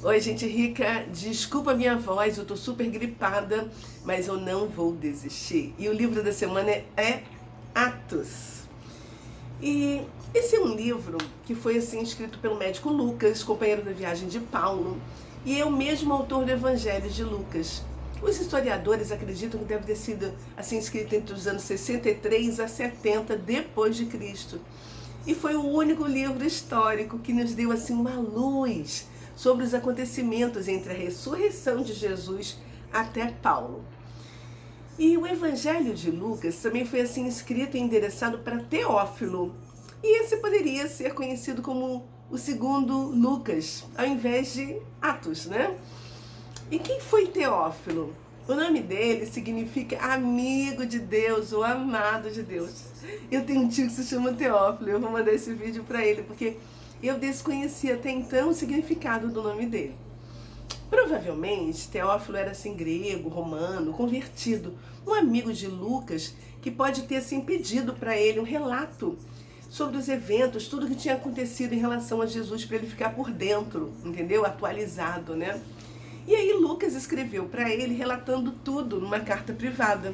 Oi, gente rica, desculpa a minha voz, eu tô super gripada, mas eu não vou desistir. E o livro da semana é Atos. E esse é um livro que foi assim escrito pelo médico Lucas, companheiro da viagem de Paulo, e é o mesmo autor do Evangelho de Lucas. Os historiadores acreditam que deve ter sido assim escrito entre os anos 63 a 70 depois de Cristo. E foi o único livro histórico que nos deu assim uma luz sobre os acontecimentos entre a ressurreição de Jesus até Paulo. E o Evangelho de Lucas também foi assim escrito e endereçado para Teófilo. E esse poderia ser conhecido como o segundo Lucas, ao invés de Atos, né? E quem foi Teófilo? O nome dele significa amigo de Deus, o amado de Deus. Eu tenho um tio que se chama Teófilo, eu vou mandar esse vídeo para ele, porque eu desconhecia até então o significado do nome dele. Provavelmente, Teófilo era assim grego, romano, convertido, um amigo de Lucas que pode ter assim pedido para ele um relato sobre os eventos, tudo que tinha acontecido em relação a Jesus para ele ficar por dentro, entendeu? Atualizado, né? E aí Lucas escreveu para ele relatando tudo numa carta privada,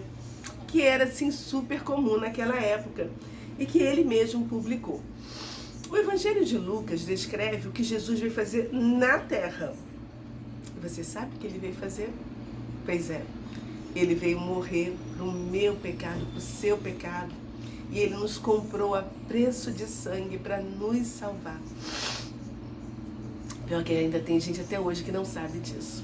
que era assim super comum naquela época e que ele mesmo publicou. O Evangelho de Lucas descreve o que Jesus veio fazer na Terra. Você sabe o que ele veio fazer? Pois é, ele veio morrer pro meu pecado, pro seu pecado, e ele nos comprou a preço de sangue para nos salvar. Pior que ainda tem gente até hoje que não sabe disso.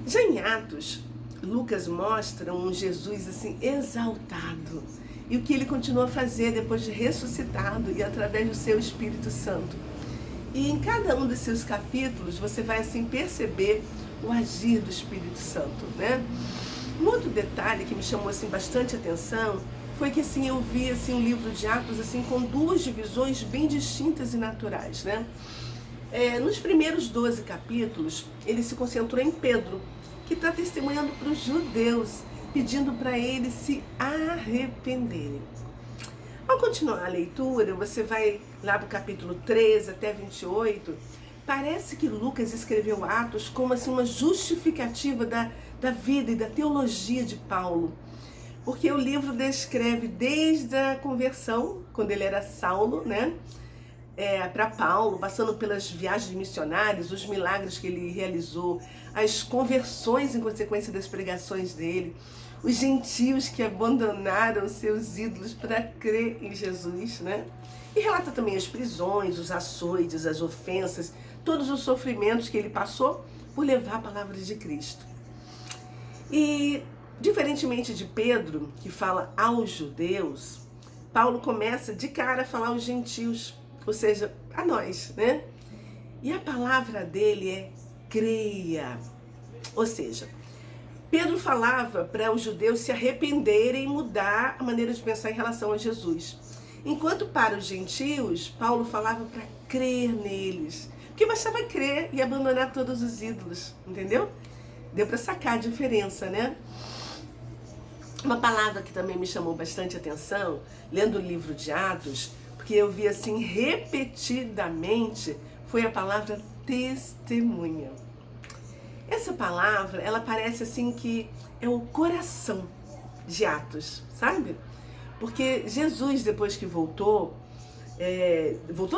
Já em Atos, Lucas mostra um Jesus assim exaltado e o que ele continua a fazer depois de ressuscitado e através do seu Espírito Santo. E em cada um dos seus capítulos você vai assim perceber o agir do Espírito Santo, né? Um outro detalhe que me chamou assim bastante atenção foi que assim eu vi assim um livro de Atos assim com duas divisões bem distintas e naturais, né? Nos primeiros 12 capítulos, ele se concentrou em Pedro, que está testemunhando para os judeus, pedindo para eles se arrependerem. Ao continuar a leitura, você vai lá do capítulo 13 até 28, parece que Lucas escreveu Atos como assim, uma justificativa da vida e da teologia de Paulo. Porque o livro descreve desde a conversão, quando ele era Saulo, né? Para Paulo, passando pelas viagens missionárias, os milagres que ele realizou, as conversões em consequência das pregações dele, os gentios que abandonaram seus ídolos para crer em Jesus, né? E relata também as prisões, os açoites, as ofensas, todos os sofrimentos que ele passou por levar a palavra de Cristo. E, diferentemente de Pedro, que fala aos judeus, Paulo começa de cara a falar aos gentios, ou seja, a nós, né? E a palavra dele é creia. Ou seja, Pedro falava para os judeus se arrependerem e mudar a maneira de pensar em relação a Jesus. Enquanto para os gentios, Paulo falava para crer neles. Porque bastava crer e abandonar todos os ídolos, entendeu? Deu para sacar a diferença, né? Uma palavra que também me chamou bastante atenção, lendo o livro de Atos, porque eu vi assim repetidamente, foi a palavra testemunha. Essa palavra, ela parece assim que é o coração de Atos, sabe? Porque Jesus, depois que voltou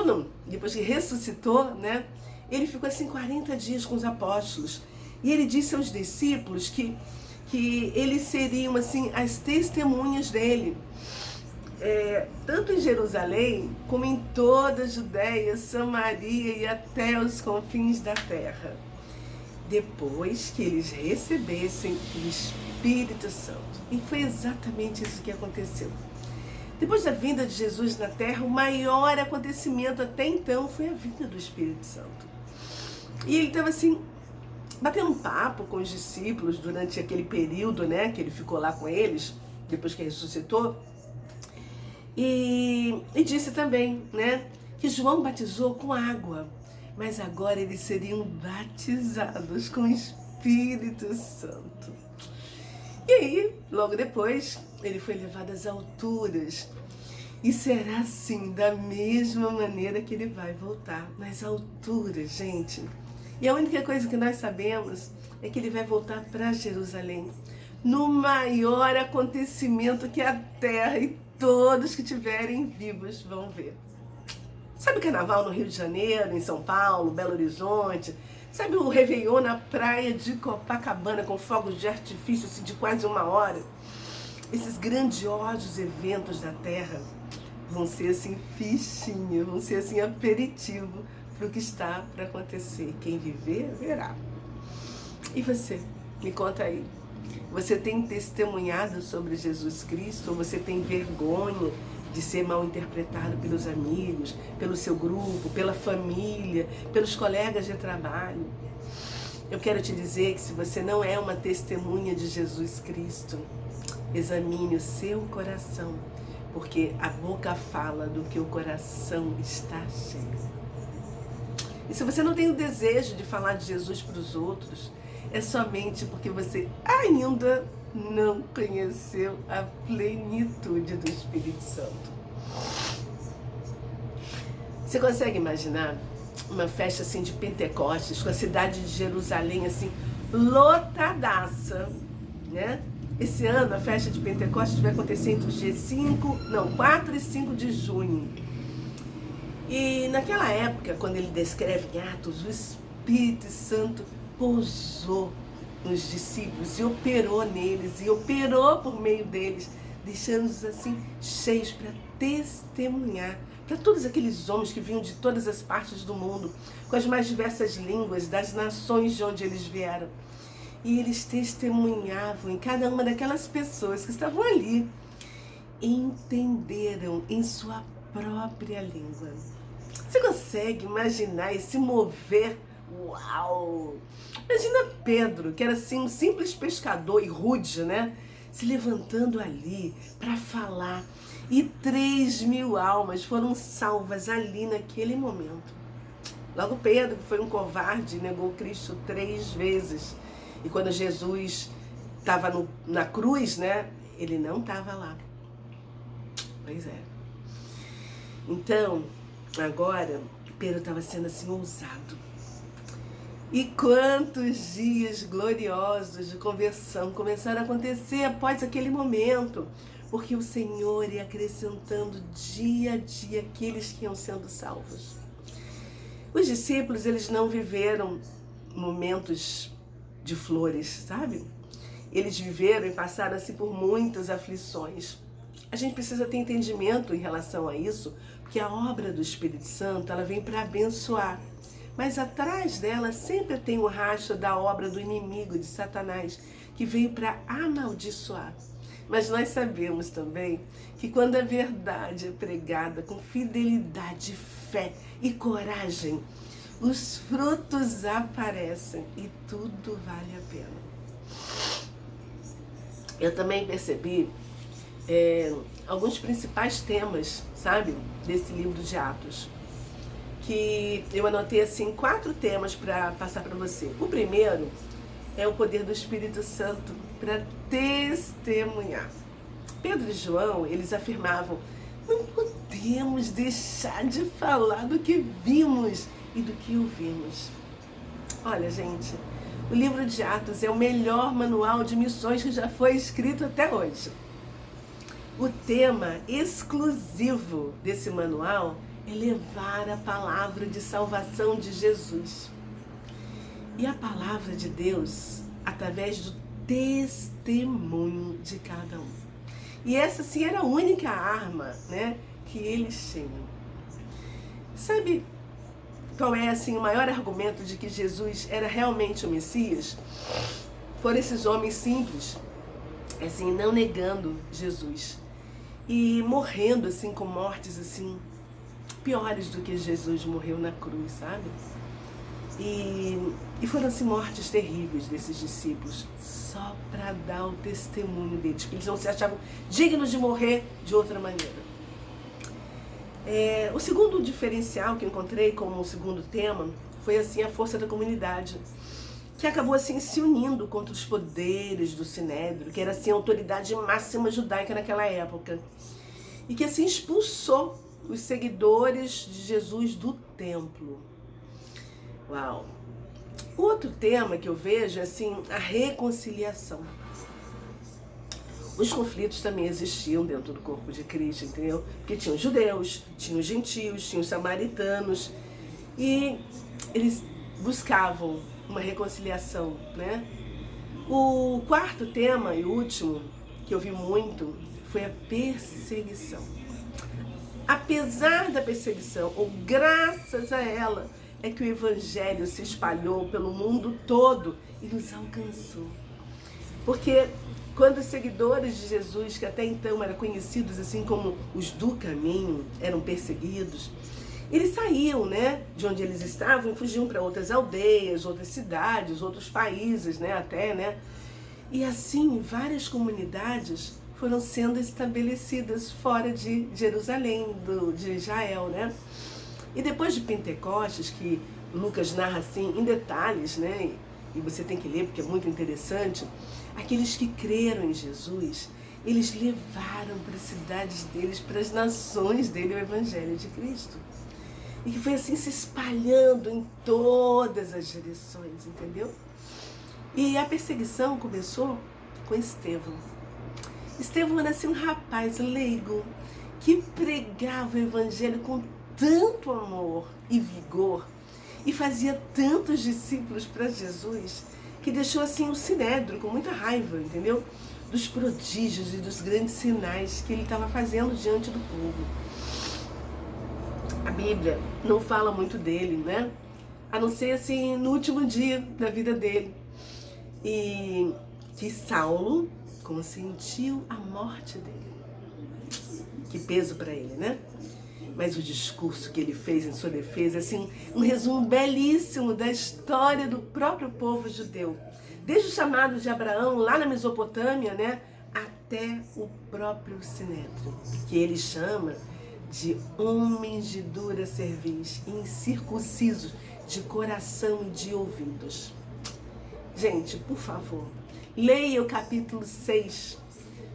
não, depois que ressuscitou, né? Ele ficou assim 40 dias com os apóstolos. E ele disse aos discípulos que eles seriam assim as testemunhas dele. Tanto em Jerusalém, como em toda a Judéia, Samaria e até os confins da terra. Depois que eles recebessem o Espírito Santo. E foi exatamente isso que aconteceu. Depois da vinda de Jesus na terra, o maior acontecimento até então foi a vinda do Espírito Santo. E ele estava assim, batendo um papo com os discípulos durante aquele período, né, que ele ficou lá com eles, depois que ressuscitou. E disse também, né, que João batizou com água, mas agora eles seriam batizados com o Espírito Santo. E aí, logo depois, ele foi levado às alturas. E será assim, da mesma maneira que ele vai voltar, nas alturas, gente. E a única coisa que nós sabemos é que ele vai voltar para Jerusalém, no maior acontecimento que a terra e todos que estiverem vivos vão ver. Sabe o carnaval no Rio de Janeiro, em São Paulo, Belo Horizonte? Sabe o Réveillon na praia de Copacabana com fogos de artifício assim, de quase 1 hora? Esses grandiosos eventos da terra vão ser assim fichinha, vão ser assim aperitivo para o que está para acontecer. Quem viver, verá. E você? Me conta aí. Você tem testemunhado sobre Jesus Cristo ou você tem vergonha de ser mal interpretado pelos amigos, pelo seu grupo, pela família, pelos colegas de trabalho? Eu quero te dizer que se você não é uma testemunha de Jesus Cristo, examine o seu coração, porque a boca fala do que o coração está cheio. E se você não tem o desejo de falar de Jesus para os outros, é somente porque você ainda não conheceu a plenitude do Espírito Santo. Você consegue imaginar uma festa assim de Pentecostes, com a cidade de Jerusalém assim lotadaça, né? Esse ano a festa de Pentecostes vai acontecer entre os dias 4 e 5 de junho. E naquela época, quando ele descreve em Atos, o Espírito Santo pousou nos discípulos e operou neles, e operou por meio deles, deixando-os assim cheios para testemunhar para todos aqueles homens que vinham de todas as partes do mundo, com as mais diversas línguas, das nações de onde eles vieram. E eles testemunhavam em cada uma daquelas pessoas que estavam ali, entenderam em sua própria língua. Você consegue imaginar esse mover? Uau! Imagina Pedro, que era assim um simples pescador e rude, né? Se levantando ali para falar. E 3.000 almas foram salvas ali naquele momento. Logo Pedro, que foi um covarde, negou Cristo 3 vezes. E quando Jesus estava na cruz, né? Ele não estava lá. Pois é. Então, agora, Pedro estava sendo assim ousado. E quantos dias gloriosos de conversão começaram a acontecer após aquele momento, porque o Senhor ia acrescentando dia a dia aqueles que iam sendo salvos. Os discípulos, eles não viveram momentos de flores, sabe? Eles viveram e passaram assim por muitas aflições. A gente precisa ter entendimento em relação a isso, porque a obra do Espírito Santo, ela vem para abençoar. Mas atrás dela sempre tem o rastro da obra do inimigo, de Satanás, que veio para amaldiçoar. Mas nós sabemos também que quando a verdade é pregada com fidelidade, fé e coragem, os frutos aparecem e tudo vale a pena. Eu também percebi alguns principais temas, sabe, desse livro de Atos, que eu anotei assim 4 temas para passar para você. O primeiro é o poder do Espírito Santo para testemunhar. Pedro e João, eles afirmavam: não podemos deixar de falar do que vimos e do que ouvimos. Olha, gente, o livro de Atos é o melhor manual de missões que já foi escrito até hoje. O tema exclusivo desse manual é levar a palavra de salvação de Jesus. E a palavra de Deus através do testemunho de cada um. E essa sim era a única arma, né, que eles tinham. Sabe qual é assim o maior argumento de que Jesus era realmente o Messias? Foram esses homens simples, assim, não negando Jesus e morrendo assim com mortes assim piores do que Jesus morreu na cruz, sabe? E foram assim mortes terríveis desses discípulos, só para dar o testemunho deles, que eles não se achavam dignos de morrer de outra maneira. O segundo diferencial que eu encontrei como segundo tema foi assim a força da comunidade, que acabou assim se unindo contra os poderes do Sinédrio, que era assim a autoridade máxima judaica naquela época, e que assim expulsou os seguidores de Jesus do templo. Uau! outro tema que eu vejo é assim, a reconciliação. Os conflitos também existiam dentro do corpo de Cristo, entendeu? Porque tinham os judeus, tinham os gentios, tinham os samaritanos, e eles buscavam uma reconciliação, né? O quarto tema e último, que eu vi muito, foi a perseguição. Apesar da perseguição, ou graças a ela, é que o Evangelho se espalhou pelo mundo todo e nos alcançou. Porque quando os seguidores de Jesus, que até então eram conhecidos assim como os do caminho, eram perseguidos, eles saíam, né, de onde eles estavam e fugiam para outras aldeias, outras cidades, outros países, né, até, né? E assim, várias comunidades foram sendo estabelecidas fora de Jerusalém, de Israel, né? E depois de Pentecostes, que Lucas narra assim em detalhes, né? E você tem que ler porque é muito interessante, aqueles que creram em Jesus, eles levaram para as cidades deles, para as nações dele, o Evangelho de Cristo. E que foi assim se espalhando em todas as direções, entendeu? E a perseguição começou com Estevão. Estevão era assim um rapaz leigo que pregava o Evangelho com tanto amor e vigor e fazia tantos discípulos para Jesus que deixou assim o Sinédrio com muita raiva, entendeu? Dos prodígios e dos grandes sinais que ele estava fazendo diante do povo. A Bíblia não fala muito dele, né? A não ser assim no último dia da vida dele. E que Saulo consentiu a morte dele. Que peso para ele, né? Mas o discurso que ele fez em sua defesa é assim, um resumo belíssimo da história do próprio povo judeu. Desde o chamado de Abraão lá na Mesopotâmia, né? Até o próprio Sinédrio, que ele chama de homens de dura cerviz, incircuncisos de coração e de ouvidos. Gente, por favor, leia o capítulo 6,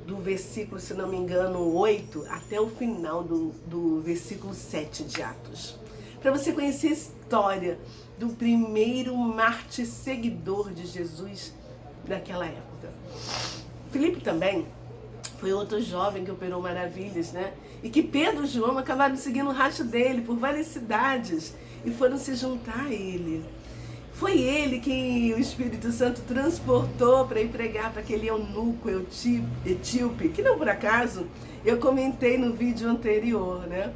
do versículo, se não me engano, 8, até o final do versículo 7 de Atos. Para você conhecer a história do primeiro mártir seguidor de Jesus naquela época. Filipe também foi outro jovem que operou maravilhas, né? E que Pedro e João acabaram seguindo o rastro dele por várias cidades e foram se juntar a ele. Foi ele que o Espírito Santo transportou para ir pregar para aquele eunuco etíope, que não por acaso eu comentei no vídeo anterior, né?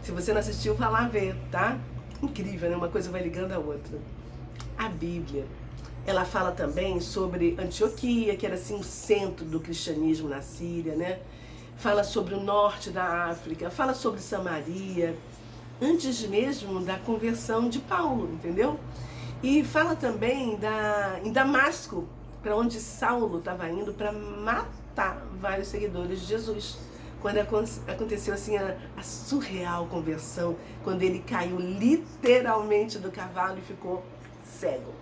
Se você não assistiu, vá lá ver, tá? Incrível, né? Uma coisa vai ligando a outra. A Bíblia, ela fala também sobre Antioquia, que era assim o centro do cristianismo na Síria, né? Fala sobre o norte da África, fala sobre Samaria, antes mesmo da conversão de Paulo, entendeu? E fala também em Damasco, para onde Saulo estava indo para matar vários seguidores de Jesus. Quando aconteceu assim a surreal conversão, quando ele caiu literalmente do cavalo e ficou cego.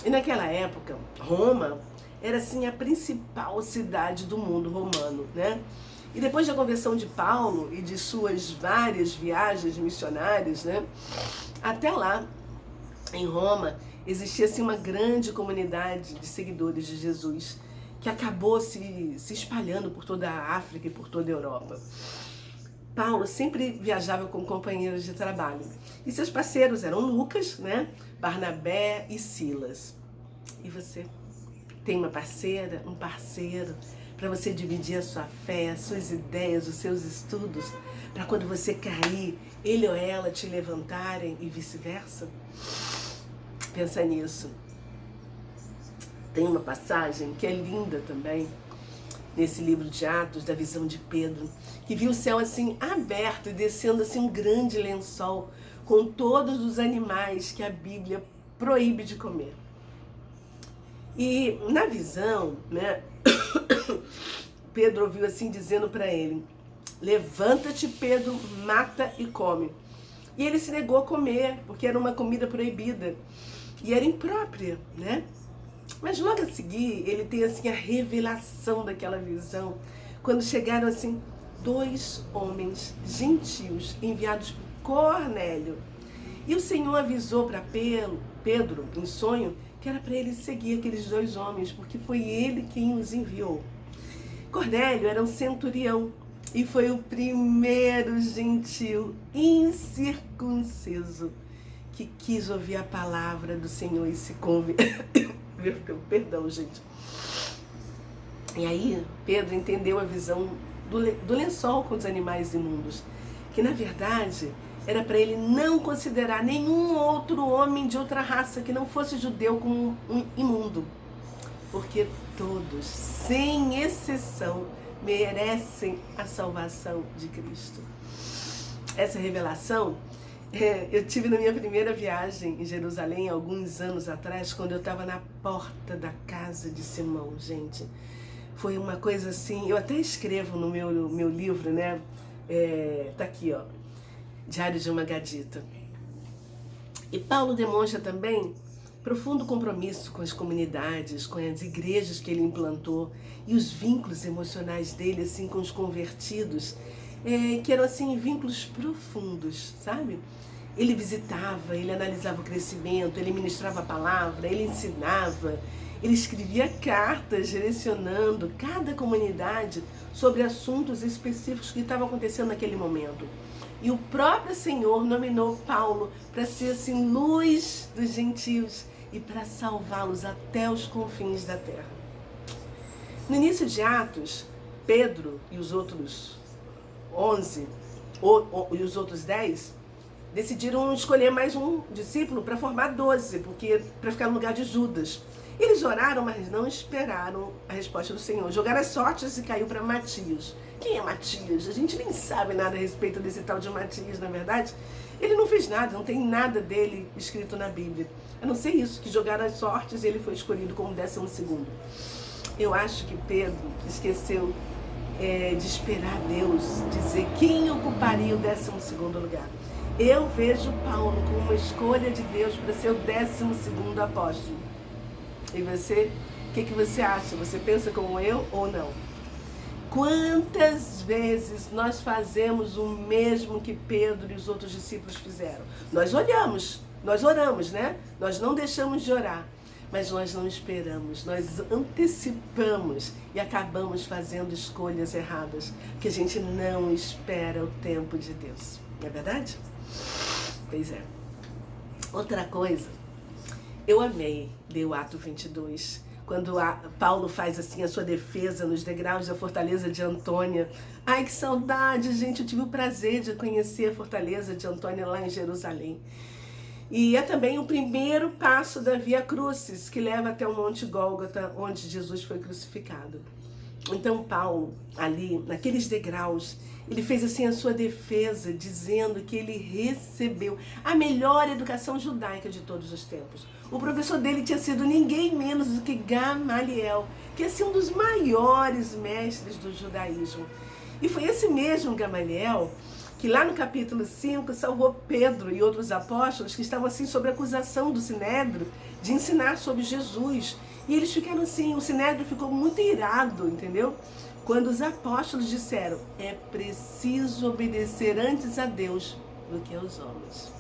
E naquela época, Roma era assim a principal cidade do mundo romano, né? E depois da conversão de Paulo e de suas várias viagens missionárias, né? Até lá, em Roma, existia assim, uma grande comunidade de seguidores de Jesus que acabou se espalhando por toda a África e por toda a Europa. Paulo sempre viajava com companheiros de trabalho. E seus parceiros eram Lucas, né, Barnabé e Silas. E você tem uma parceira, um parceiro, para você dividir a sua fé, as suas ideias, os seus estudos, para quando você cair, ele ou ela te levantarem e vice-versa? Pensa nisso. Tem uma passagem que é linda também, nesse livro de Atos, da visão de Pedro, que viu o céu assim aberto e descendo assim um grande lençol com todos os animais que a Bíblia proíbe de comer. E na visão, né, Pedro ouviu assim dizendo para ele: levanta-te, Pedro, mata e come. E ele se negou a comer, porque era uma comida proibida e era imprópria, né? Mas logo a seguir, ele tem assim a revelação daquela visão, quando chegaram assim 2 homens gentios enviados por Cornélio. E o Senhor avisou para Pedro, em sonho, que era para ele seguir aqueles 2 homens, porque foi ele quem os enviou. Cornélio era um centurião e foi o primeiro gentil incircunciso que quis ouvir a palavra do Senhor e se converteu. Perdão, gente. E aí, Pedro entendeu a visão do lençol com os animais imundos, que na verdade era para ele não considerar nenhum outro homem de outra raça que não fosse judeu como um imundo, porque todos, sem exceção, merecem a salvação de Cristo. Essa revelação eu tive na minha primeira viagem em Jerusalém, alguns anos atrás, quando eu estava na porta da casa de Simão, gente. Foi uma coisa assim, eu até escrevo no meu livro, né? Tá aqui, ó, Diário de uma Gadita. E Paulo demonstra também profundo compromisso com as comunidades, com as igrejas que ele implantou e os vínculos emocionais dele, assim, com os convertidos, que eram, assim, vínculos profundos, sabe? Ele visitava, ele analisava o crescimento, ele ministrava a palavra, ele ensinava, ele escrevia cartas direcionando cada comunidade sobre assuntos específicos que estavam acontecendo naquele momento. E o próprio Senhor nominou Paulo para ser assim luz dos gentios e para salvá-los até os confins da terra. No início de Atos, Pedro e os outros 11 e os outros 10 decidiram escolher mais um discípulo para formar 12, porque para ficar no lugar de Judas. Eles oraram, mas não esperaram a resposta do Senhor. Jogaram as sortes e caiu para Matias. Quem é Matias? A gente nem sabe nada a respeito desse tal de Matias, na verdade. Ele não fez nada, não tem nada dele escrito na Bíblia. A não ser isso, que jogaram as sortes e ele foi escolhido como 12º. Eu acho que Pedro esqueceu de esperar Deus dizer quem ocuparia o 12º lugar. Eu vejo Paulo como uma escolha de Deus para ser o 12º apóstolo. E você, o que você acha? Você pensa como eu ou não? Quantas vezes nós fazemos o mesmo que Pedro e os outros discípulos fizeram? Nós oramos, né? Nós não deixamos de orar, mas nós não esperamos, nós antecipamos e acabamos fazendo escolhas erradas, porque a gente não espera o tempo de Deus. Não é verdade? Pois é. Outra coisa, eu amei ler o Ato 22, quando Paulo faz assim a sua defesa nos degraus da fortaleza de Antônia. Ai, que saudade, gente, eu tive o prazer de conhecer a fortaleza de Antônia lá em Jerusalém. E é também o primeiro passo da Via Crucis, que leva até o Monte Gólgota, onde Jesus foi crucificado. Então Paulo, ali, naqueles degraus, ele fez assim a sua defesa, dizendo que ele recebeu a melhor educação judaica de todos os tempos. O professor dele tinha sido ninguém menos do que Gamaliel, que é assim, um dos maiores mestres do judaísmo. E foi esse mesmo Gamaliel que lá no capítulo 5 salvou Pedro e outros apóstolos que estavam assim sob acusação do Sinédrio de ensinar sobre Jesus. E eles ficaram assim, o Sinédrio ficou muito irado, entendeu? Quando os apóstolos disseram, é preciso obedecer antes a Deus do que aos homens.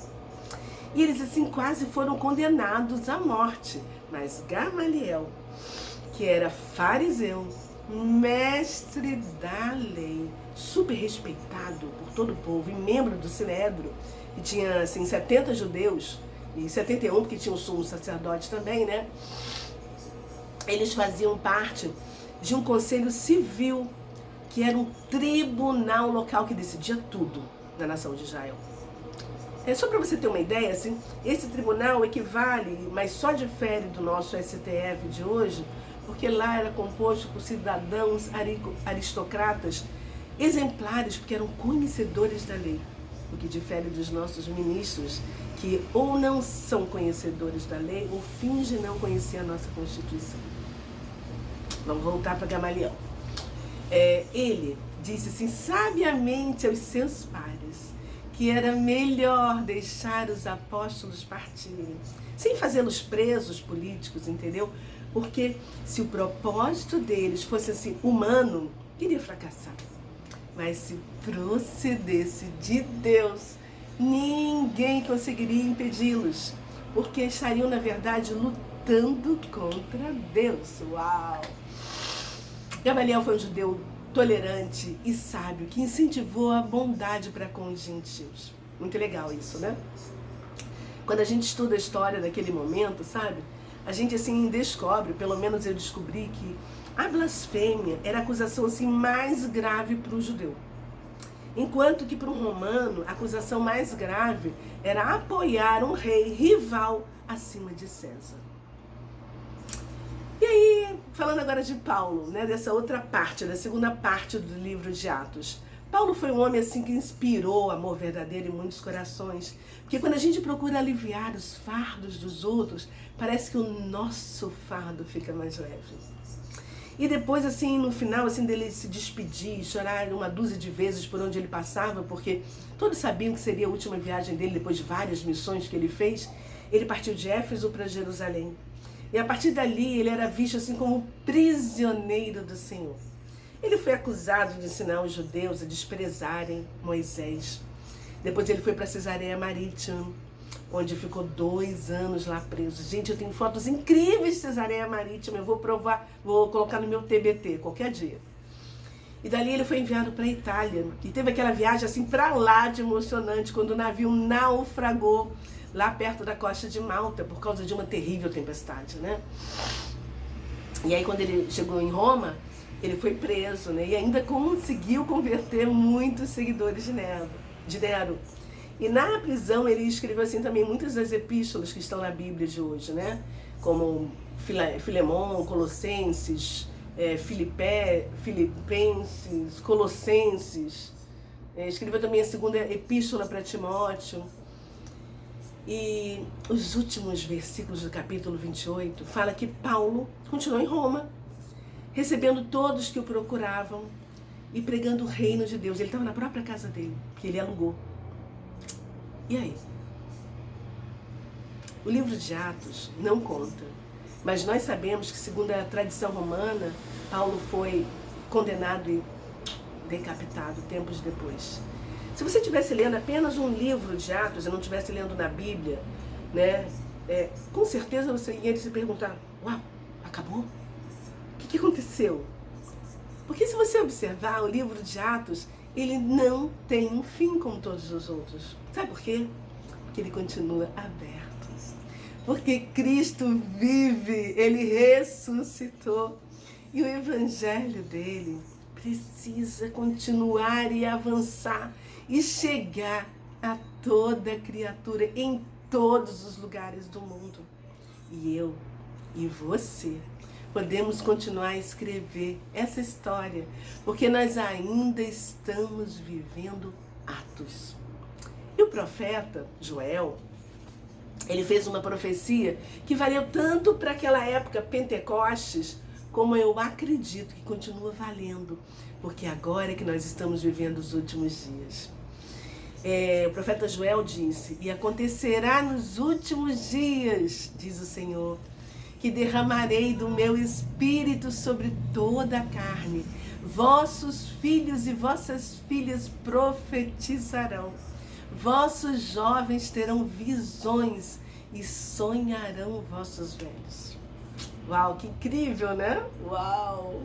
E eles assim quase foram condenados à morte. Mas Gamaliel, que era fariseu, mestre da lei, super respeitado por todo o povo e membro do Sinédrio, que tinha assim 70 judeus e 71 porque tinha o sumo sacerdote também, né? Eles faziam parte de um conselho civil, que era um tribunal local que decidia tudo na nação de Israel. Só para você ter uma ideia, assim, esse tribunal equivale, mas só difere do nosso STF de hoje, porque lá era composto por cidadãos aristocratas exemplares, porque eram conhecedores da lei, o que difere dos nossos ministros, que ou não são conhecedores da lei, ou fingem não conhecer a nossa Constituição. Vamos voltar para Gamaliel. Ele disse assim, sabiamente aos seus pares, que era melhor deixar os apóstolos partirem, sem fazê-los presos políticos, entendeu? Porque se o propósito deles fosse assim, humano, iria fracassar. Mas se procedesse de Deus, ninguém conseguiria impedi-los. porque estariam, na verdade, lutando contra Deus. Uau! Gamaliel foi um judeu tolerante e sábio, que incentivou a bondade para com os gentios. Muito legal isso, né? Quando a gente estuda a história daquele momento, sabe? A gente, assim, descobre, pelo menos eu descobri, que a blasfêmia era a acusação, assim, mais grave para o judeu. Enquanto que para um romano, a acusação mais grave era apoiar um rei rival acima de César. E aí, falando agora de Paulo, né, dessa outra parte, da segunda parte do livro de Atos. Paulo foi um homem assim que inspirou amor verdadeiro em muitos corações. Porque quando a gente procura aliviar os fardos dos outros, parece que o nosso fardo fica mais leve. E depois, assim, no final, assim, dele se despedir, chorar uma dúzia de vezes por onde ele passava, porque todos sabiam que seria a última viagem dele, depois de várias missões que ele fez, ele partiu de Éfeso para Jerusalém. E a partir dali, ele era visto assim como prisioneiro do Senhor. Ele foi acusado de ensinar os judeus a desprezarem Moisés. Depois ele foi para Cesareia Marítima, onde ficou 2 anos lá preso. Gente, eu tenho fotos incríveis de Cesareia Marítima, eu vou provar, vou colocar no meu TBT qualquer dia. E dali ele foi enviado para a Itália. E teve aquela viagem assim para lá de emocionante, quando o navio naufragou lá perto da costa de Malta, por causa de uma terrível tempestade, né? E aí quando ele chegou em Roma, ele foi preso, né? E ainda conseguiu converter muitos seguidores de Nero. E na prisão ele escreveu assim também muitas das epístolas que estão na Bíblia de hoje, né? Como Filemon, Colossenses, Filipenses, Colossenses. Escreveu também a segunda epístola para Timóteo. E os últimos versículos do capítulo 28 fala que Paulo continuou em Roma, recebendo todos que o procuravam e pregando o reino de Deus. Ele estava na própria casa dele, que ele alugou. E aí? O livro de Atos não conta, mas nós sabemos que, segundo a tradição romana, Paulo foi condenado e decapitado tempos depois. Se você estivesse lendo apenas um livro de Atos e não estivesse lendo na Bíblia, né, com certeza você ia se perguntar: uau, acabou? O que aconteceu? Porque se você observar o livro de Atos, ele não tem um fim como todos os outros. Sabe por quê? Porque ele continua aberto. Porque Cristo vive, ele ressuscitou. E o evangelho dele precisa continuar e avançar e chegar a toda criatura em todos os lugares do mundo. E eu e você podemos continuar a escrever essa história, porque nós ainda estamos vivendo Atos. E o profeta Joel, ele fez uma profecia que valeu tanto para aquela época, Pentecostes, como eu acredito que continua valendo, porque agora é que nós estamos vivendo os últimos dias. O profeta Joel disse: e acontecerá nos últimos dias, diz o Senhor, que derramarei do meu espírito sobre toda a carne. Vossos filhos e vossas filhas profetizarão. Vossos jovens terão visões e sonharão vossos velhos. Uau, que incrível, né? Uau!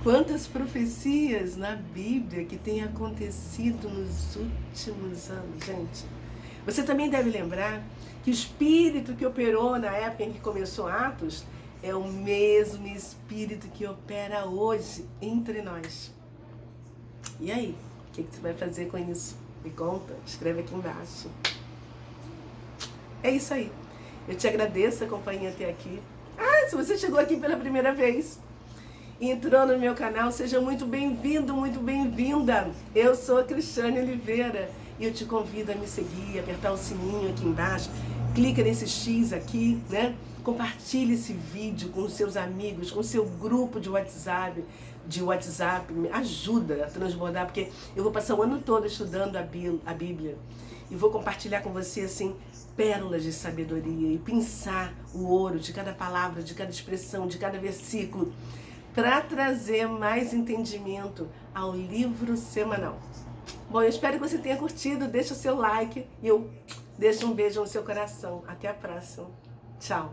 Quantas profecias na Bíblia que têm acontecido nos últimos anos, gente. Você também deve lembrar que o Espírito que operou na época em que começou Atos é o mesmo Espírito que opera hoje entre nós. E aí, o que você vai fazer com isso? Me conta, escreve aqui embaixo. É isso aí. Eu te agradeço a companhia até aqui. Se você chegou aqui pela primeira vez e entrou no meu canal, seja muito bem-vindo, muito bem-vinda. Eu sou a Cristiane Oliveira e eu te convido a me seguir, apertar o sininho aqui embaixo, clica nesse X aqui, né? Compartilhe esse vídeo com os seus amigos, com o seu grupo de WhatsApp, me ajuda a transbordar, porque eu vou passar o ano todo estudando a Bíblia e vou compartilhar com você, assim, pérolas de sabedoria e pensar o ouro de cada palavra, de cada expressão, de cada versículo, para trazer mais entendimento ao livro semanal. Bom, eu espero que você tenha curtido, deixa o seu like e eu Deixa um beijo no seu coração. Até a próxima. Tchau.